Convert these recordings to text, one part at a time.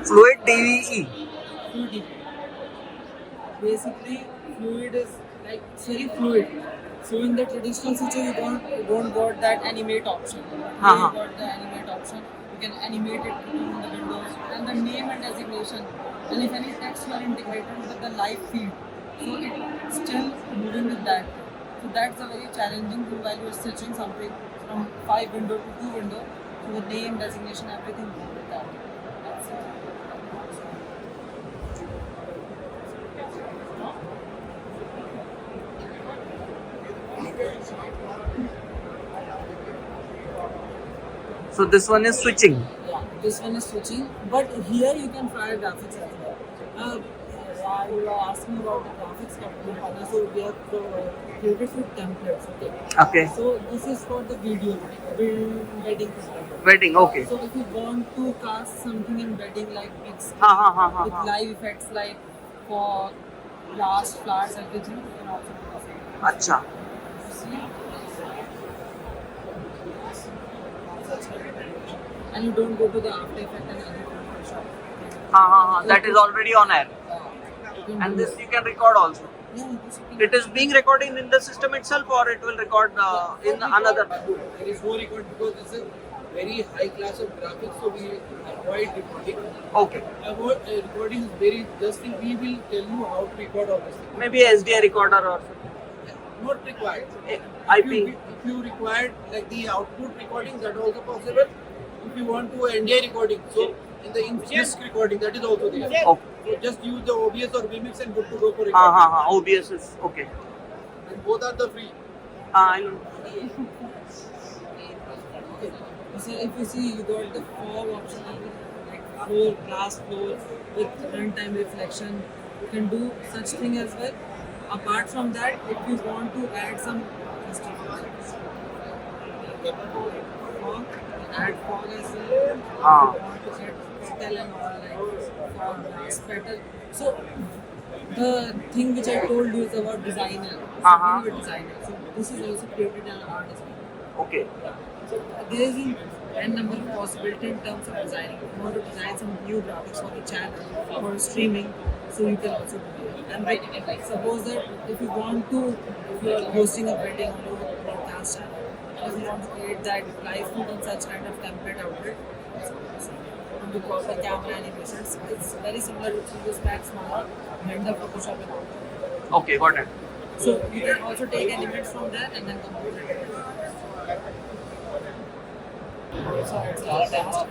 Fluid DVE. Fluid. Basically, fluid is like it's very fluid. So in the traditional switcher, you don't got that animate option. Here Uh-huh. you got the animate option. You can animate it between the windows and the name and designation. And if any text you are integrated with the live feed, so it's still moving with that. So that's a very challenging thing while you're switching something from 5 window to 2 window. So the name, designation, everything goes with that. That's it. So this one is switching. Yeah, this one is switching, but here you can fire graphics as well. You were asking about the graphics component, so we have created few templates. Okay. Okay. So this is for the video wedding perspective. Wedding. Okay. So if you want to cast something in wedding like big screen with live effects like for glass, flowers, everything, you can also do the same. Acha. See? And you don't go to the After Effects and edit Photoshop. That is already on air. You can And do this it. you can record also. Yeah, this you can It is being recorded in the system itself, or it will record in another. There is no record because this is very high class of graphics, so we avoid recording. Okay. Recording is very just thing. We will tell you how to record all this thing. Maybe SDI recorder or Not required. IP. If you required like the output recording, that also possible. If you want to NDI recording, so in the disc recording, that is also there. Okay. So just use the OBS or Vmix and good to go for recording. OBS is okay. And both are the free. I know. So if you see, you got the fog option, like floor, glass floor with runtime reflection. You can do such thing as well. Apart from that, if you want to add some fog, add fog as well. If you want to add petal and all like fog, glass, petal. So the thing which I told you is about designer. Video designer. So this is also created in art as well. Okay. So there is n number of possibility in terms of designing. If you want to design some new graphics for the channel for streaming, so you can also do it. And like suppose that if you want to, if you are hosting a wedding or a broadcast channel, if you want to create that live feed on such kind of template output, and the proper camera animations, it's very similar to 3ds Max, Maya, Blender, Photoshop and all. Okay, got it. So you can also take elements from there and then compose it. So it's all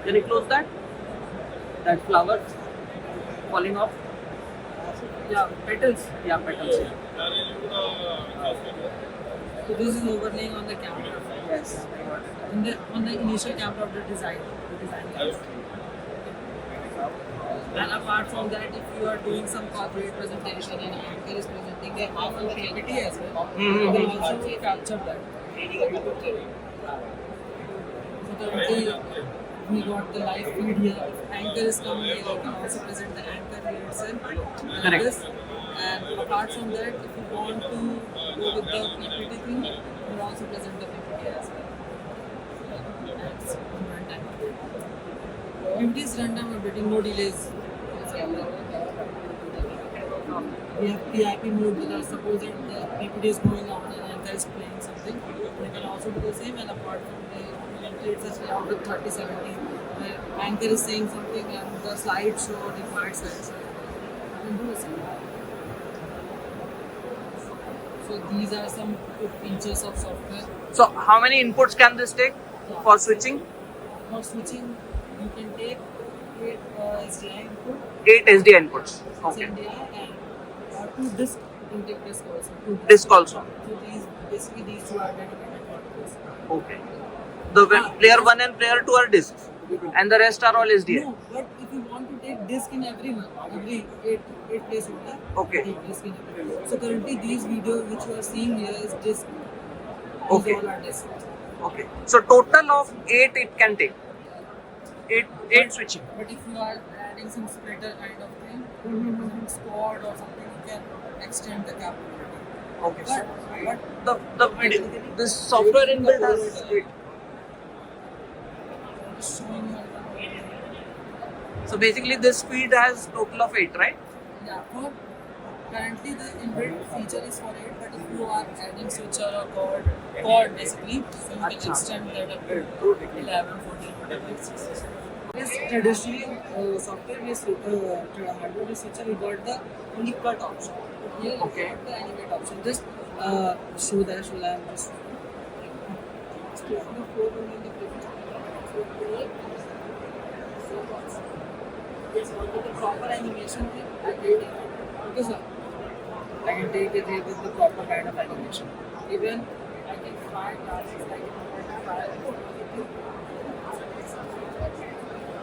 Can you close that? That flower falling off? Yeah, petals. Yeah, petals. So this is overlaying on the camera. Yes. On the initial camera of the design. And apart from that, if you are doing some corporate presentation and Anchor is presenting, they have a PPT as well. You can also capture that. So currently, we got the live feed here. Anchor is coming here. You can also present the Anchor here itself. Correct. This. And apart from that, if you want to go with the PPT thing, you can also present the PPT as well. That's runtime. PPT's runtime updating, no delays. We have PIP mode with us. Suppose that the PPT is going on and Anchor is playing something, you can also do the same. And apart from the it's such around 3070, where Anchor is saying something and the slideshow, required slideshow, you can do the same. So these are some good features of software. So how many inputs can this take for switching? For switching, you can take 8 SDI input, 8 SDI inputs. Okay. SDI and 2 disk. You can take disk also. 2 Disk also. So basically these two are dedicated for disk. Okay. The player 1 and player 2 are discs, and the rest are all SDI. No, but if you want to take disk in every 8 place holder, Okay. take disk in every one. So currently these videos which you are seeing here is disk. Okay. These all are disk. Okay. So total of 8 it can take. 8 switching. But if you are adding some splitter kind of thing, some squad or something, you can extend the capability. Okay. But But the video, this software inbuilt has 8. showing you. So basically this speed has total of 8, right? Yeah, for currently the inbuilt feature is for 8, but if you are adding switcher or cord basically, so you can extend that up to 11, 14, whatever it is. This traditionally software-based hardware-based switcher, we got the only cut option. But here we got the animate option. Just show that. Just it's also the proper animation thing. Okay, sir. I can take it here with the proper kind of animation. Even I can find graphics like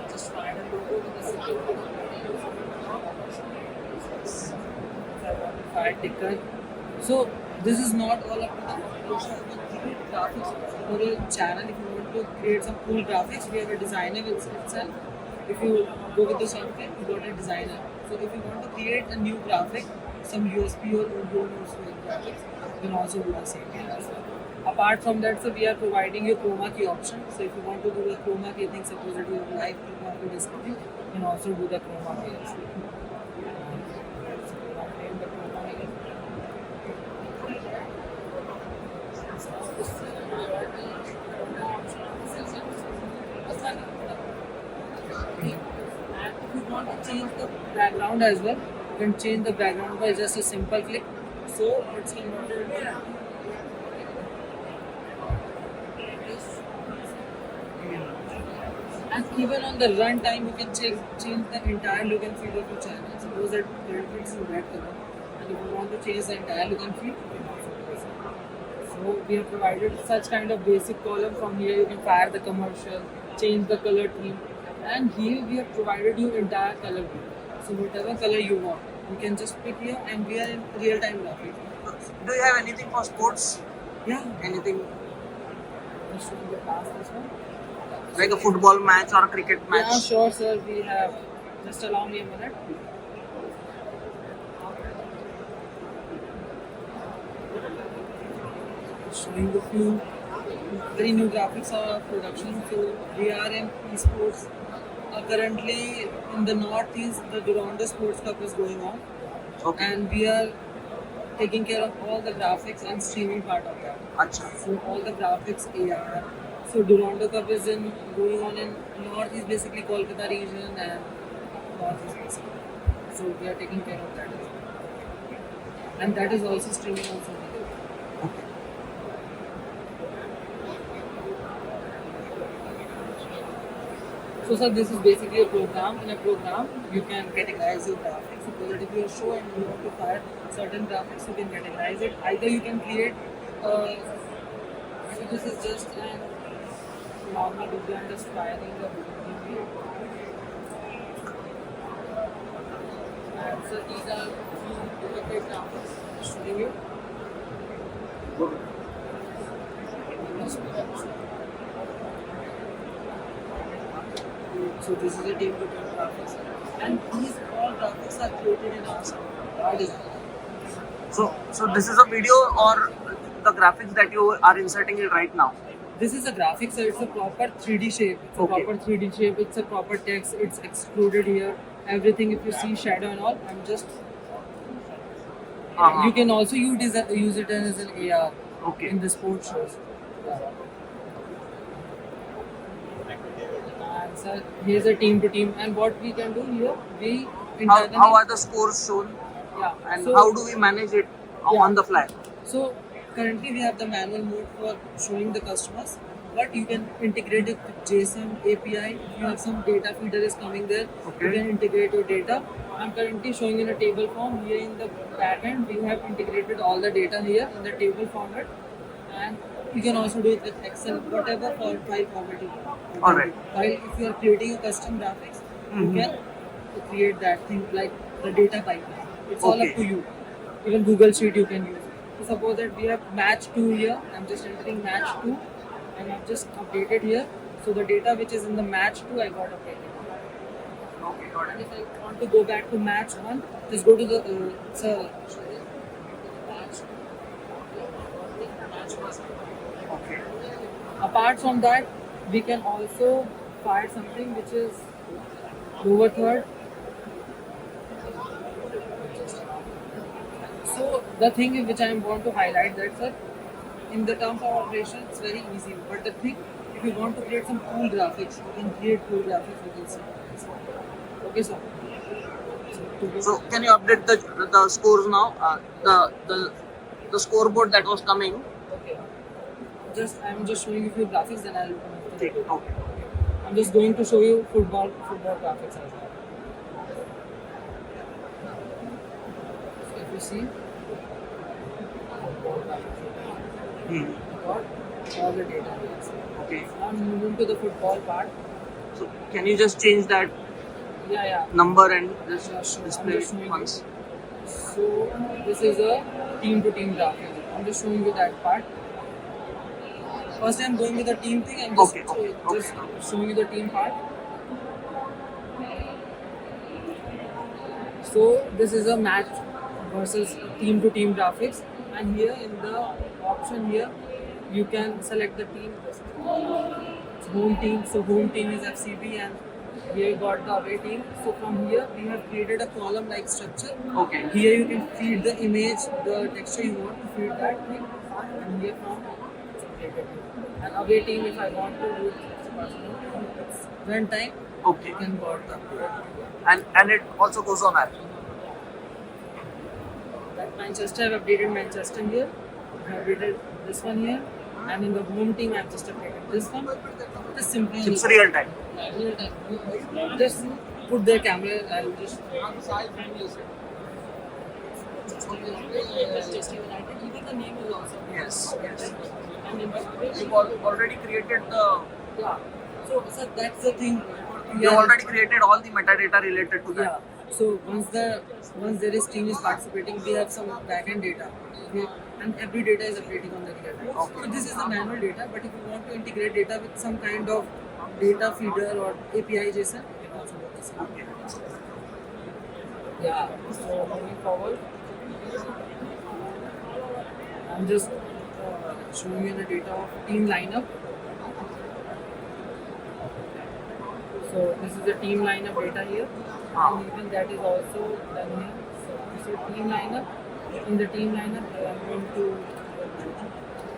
just find a logo with the simple find ticker. So this is not all up to the graphics for a channel. If you want to create some cool graphics, we have a designer itself. If you go with the software, you got a designer. So if you want to create a new graphic, some USP or USP graphics, you can also do the same thing as well. Apart from that, so we are providing you chroma key option. So if you want to do the chroma key thing, suppose that you have live chroma key display, you can also do the chroma key. And if you want to change the background as well, you can change the background by just a simple click. So it's converted to and even on the run time, you can change the entire look and feel of the channel. Suppose that currently it's in red color, and if you want to change the entire look and feel, so we have provided such kind of basic column. From here, you can fire the commercial, change the color theme, and here we have provided you entire color view. So whatever color you want, you can just pick here, and we are in real-time graphics. Do you have anything for sports? Yeah. Anything Just showing the past this one. like a football match or a cricket match? Yeah, sure, sir. We have. Just allow me a minute. Showing the few very new graphics of production. So we are in esports. Currently in the northeast, the Durando Sports Cup is going on, Okay. and we are taking care of all the graphics and streaming part of that. Acha. So all the graphics AR. So Durando Cup is going on in northeast, basically Kolkata region and northeast basically. So we are taking care of that as well. And that is also streaming on Sunday. So sir, this is basically a program. In a program, you can categorize your graphics. Suppose that if you are show and you want to fire certain graphics, you can categorize it. Either you can create, so this is just an normal video and just firing the video. And so these are few different graphics showing you. So this is a team to team graphics, and these all graphics are created in our design. So this is a video or the graphics that you are inserting it right now? This is a graphics, so it's a proper 3D shape. It's a Okay. proper 3D shape. It's a proper text. It's excluded here. Everything, if you see shadow and all, I'm just. You can also use it as an AR Okay. in the sports shows. And sir, here's a team to team, and what we can do here, we internally. How are the scores shown Yeah. and So- how do we manage it on the fly? So currently we have the manual mode for showing the customers, but you can integrate it with JSON API. If you have some data feeder is coming there, Okay. you can integrate your data. I'm currently showing in a table form. Here in the backend, we have integrated all the data here in the table format, and you can also do it with Excel, whatever file format you want. Alright. While if you are creating a custom graphics, you can create that thing like the data pipeline. It's all Okay. up to you. Even Google Sheet you can use. So suppose that we have match 2 here. I'm just entering match 2 and I've just updated here. So the data which is in the match 2 I got updated. Okay, got And it. if I want to go back to match 1, just go to the match. Okay. Apart from that, we can also fire something which is lower third. So the thing which I want to highlight that, sir, in the term of operation it's very easy. But the thing, if you want to create some cool graphics, you can create cool graphics with this. Okay, sir. So can you update the scores now? The scoreboard that was coming. Okay. I'm just showing you few graphics, then I'll move to the video. Okay. I'm just going to show you football graphics as well. So if you see, football graphics, got all the data here. Okay. Now I'm moving to the football part. So can you just change that Yeah. number and just Yeah, sure. display I'm it just showing once? So this is a team-to-team graphic. I'm just showing you that part. First, I'm going with the team thing. I'm just, Okay. just showing you the team part. So this is a match versus team-to-team graphics, and here in the option here, you can select the team. It's home team. So home team is FCB, and here you got the away team. So from here, we have created a column-like structure. Okay. Here you can feed the image, the texture you want to feed that thing, and here from it's updated. And away team, if I want to do it run time, Okay. you can got the update. And it also goes on app. That Manchester, I've updated Manchester here. I've updated this one here, and in the home team, I've just updated this one. Just simply It's real time. just put their camera. I'll just Manchester United. Even the name is also Yes. And in You've already created the. yeah. So sir, that's the thing. You already created all the metadata related to that. Yeah. So once there is team is participating, we have some backend data. Okay? And every data is updating on the real time. Okay. So this is the manual data, but if you want to integrate data with some kind of data feeder or API JSON, you can also do this. Okay. Yeah. So moving forward, I'm just showing you the data of team lineup. So this is the team lineup data here, and even that is also done here. So this is team lineup. In the team lineup, I'm going to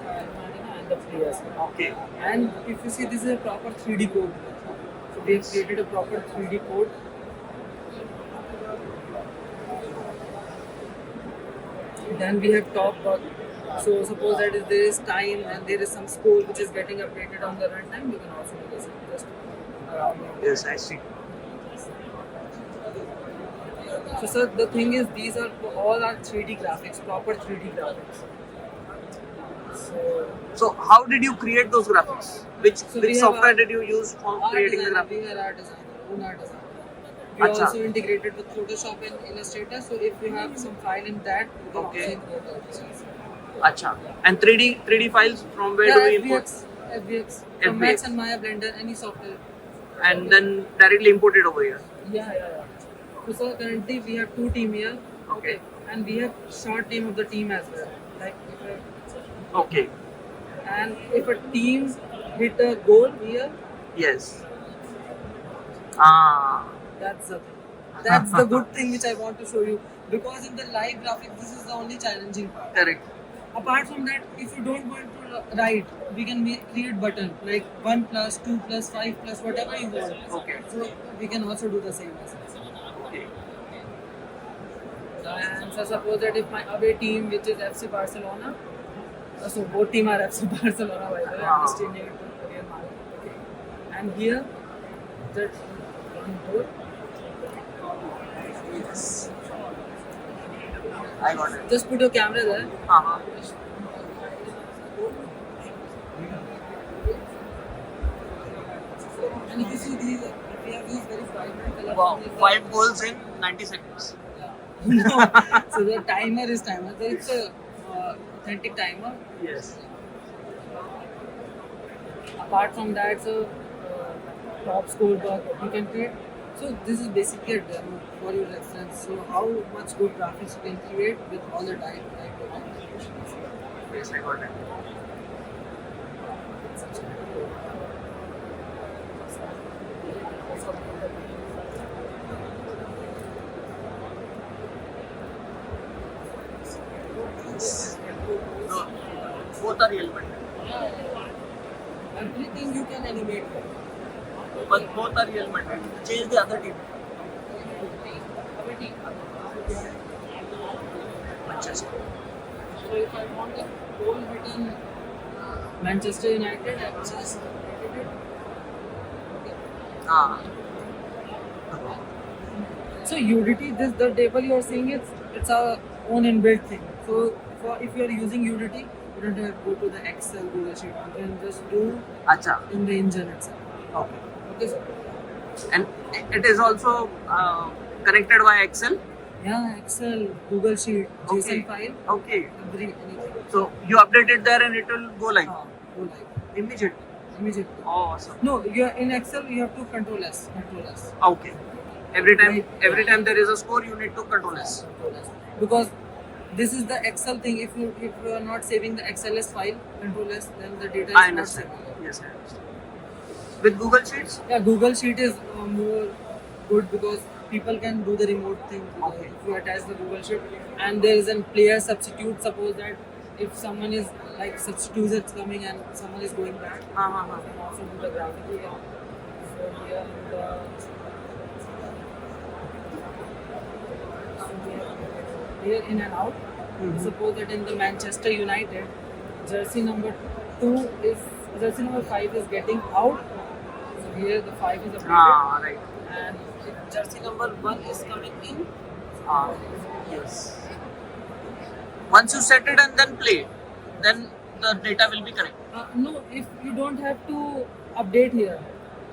and the players. Okay. And if you see, this is a proper 3D code. So we have created a proper 3D code. Then we have top work. So suppose that if there is time and there is some score which is getting updated on the runtime, you can also do this just around it. Yes, I see. So sir, the thing is, these are all our 3D graphics, proper 3D graphics. So how did you create those graphics? Which So we which have software our- did you use for creating the graphics? We are our designer, own our designer. We Acha. also integrated with Photoshop and Illustrator. So if you have some file in that, you can Okay. also integrate the designs. Acha. And 3D files from where do we import? FBX, FBX. from Max and Maya Blender, any software. And then directly import it over here. Yeah. So sir, currently we have two team here. Okay. And we have short name of the team as well. Like Okay. if a team hit a goal here, Yes. Ah. that's the thing. That's the good thing which I want to show you. Because in the live graphics, this is the only challenging part. Correct. Apart from that, if you don't want to write, we can create button like 1 plus, 2 plus, 5 plus, whatever you want. Okay. So we can also do the same as this. Okay. And so suppose that if my away team, which is FC Barcelona, so both team are FC Barcelona by the way, I'm just changing it to Real Madrid. Okay. And here, just one goal. Yes. I got it. Just put your camera there. Uh-huh. And if you see these, we have used very vibrant colors. Wow. 5 goals in 90 seconds. No. So the timer is timer. So it's a authentic timer. Yes. Apart from that, so top score bar you can create. So this is basically a demo for your reference. So how much good graphics you can create with all the time. Yes, I got it. No, both are real but Everything you can animate. both are real but change the other team. Manchester. So if I want a goal between Manchester United and Manchester United, Ah. so UDT, this the table you are seeing, it's our own inbuilt thing. So for if you are using UDT, you don't have to go to the Excel, Google Sheet. You can just do Acha. in the engine itself. Okay. Okay, sir. And it is also connected via Excel. Yeah, Excel, Google Sheet, JSON Okay. file, Okay. anything. So you update it there and it will go live Go live immediately. immediately. Awesome. No, you're in Excel. You have to control S. Okay. Every time there is a score, you need to control S. Because this is the Excel thing. If you are not saving the XLS file, control S, then the data is I not understand. saved. Yes, I understand. With Google Sheets. Yeah, Google Sheet is more good because people can do the remote thing. Okay. If you attach the Google Sheet and there is a player substitute, suppose that if someone is like substitute is coming and someone is going back, you can also do the graphic here. So here here in and out. Suppose that in the Manchester United, jersey number 5 is getting out. So here the 5 is updated. Ah, right. And if jersey number 1 is coming in. Ah, yes. Once you set it and then play, then the data will be correct. No, if you don't have to update here,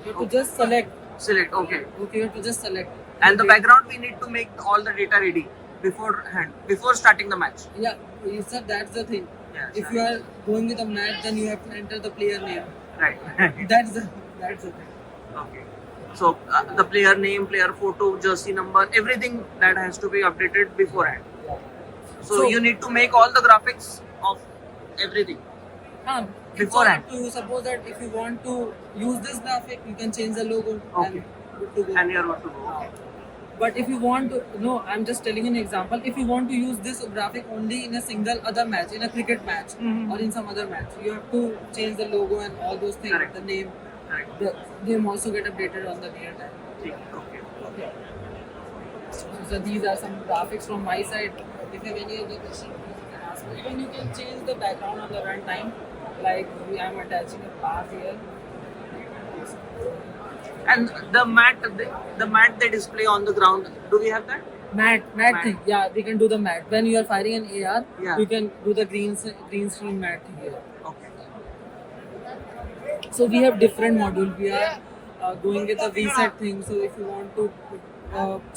you have to just select. Select. Okay. Okay, you have to just select. And the Okay. background, we need to make all the data ready beforehand, before starting the match. Yeah, sir, that's the thing. Yes. If you are going with a match, then you have to enter the player name. Right. That's the thing. Okay. So the player name, player photo, jersey number, everything that has to be updated beforehand. So you need to make all the graphics of everything. It's Beforehand. all up to suppose that if you want to use this graphic, you can change the logo Okay. and good to go. And you're good to go. Okay. But if you want to, no, I'm just telling you an example. If you want to use this graphic only in a single other match, in a cricket match or in some other match, you have to change the logo and all those things, Correct. the name. Correct. The name also get updated on the near time. Okay. So these are some graphics from my side. If you have any other question, you can ask me. Even you can change the background on the runtime. Like I'm attaching a path here. And the mat they display on the ground, do we have that? Matte Matte. thing. Yeah, we can do the matte. When you are firing an AR, Yeah. you can do the green screen matte here. Okay. So we have different modules. We are going with the VSET thing. So if you want to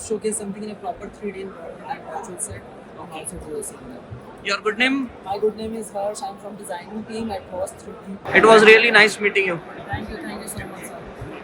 showcase something in a proper 3D environment and virtual set, also do the same. Your good name? My good name is Harsh. I'm from designing team at Host 3D. It was really nice meeting you. Thank you so much, sir.